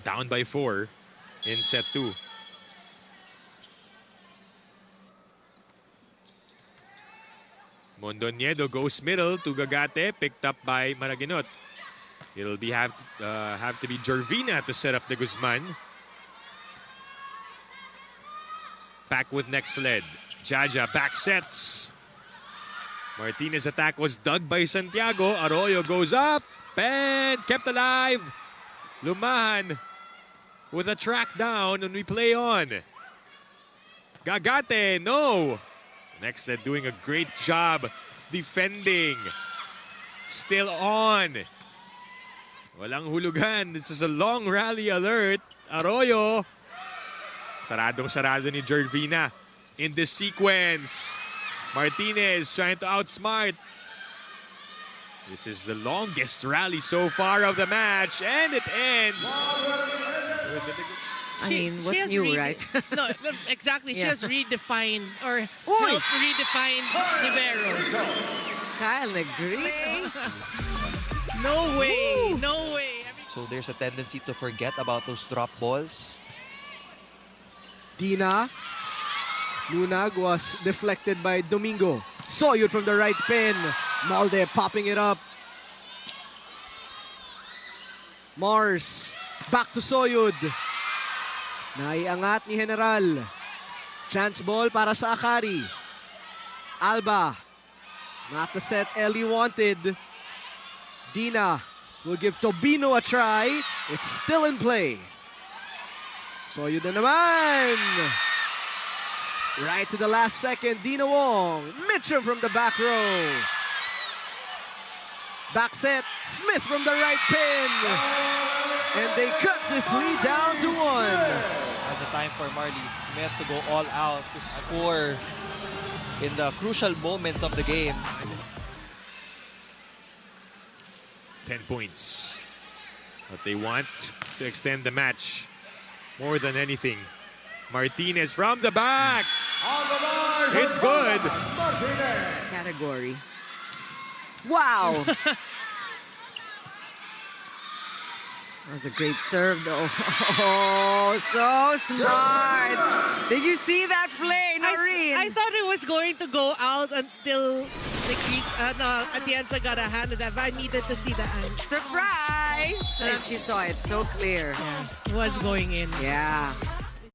down by 4 in set 2. Mondoñedo goes middle to Gagate, picked up by Maraguinot. It'll have to be Gervina to set up the Guzman. Back with next lead. Jaja back sets. Martinez attack was dug by Santiago. Arroyo goes up and kept alive. Lumahan with a track down, and we play on. Gagate, no. Next lead doing a great job defending. Still on. Walang hulugan. This is a long rally alert. Arroyo. Saradong-sarado ni Gervina in this sequence. Martinez trying to outsmart. This is the longest rally so far of the match, and it ends. I mean, what's new, right? No, exactly. She Yeah. has redefined or Uy! helped redefine Rivero. Kyle Negrete. No way. No way. So there's a tendency to forget about those drop balls. Dina. Lunag was deflected by Domingo. Soyud from the right pin. Malde popping it up. Mars. Back to Soyud. Naiangat ni General. Chance ball para sa Akari. Alba. Not the set Ellie wanted. Dina will give Tobino a try. It's still in play. Soyud na naman. Right to the last second, Dina Wong. Mitchum from the back row. Back set, Smith from the right pin. And they cut this lead down to 1. At the time for Marley Smith to go all out to score in the crucial moments of the game. 10 points. But they want to extend the match more than anything. Martinez from the back. It's good. Category. Wow. That was a great serve, though. Oh, so smart. Did you see that play, Noreen? I thought it was going to go out until Atienza got a hand of that, but I needed to see the hand. Surprise! And she saw it so clear. Yeah, it was going in. Yeah.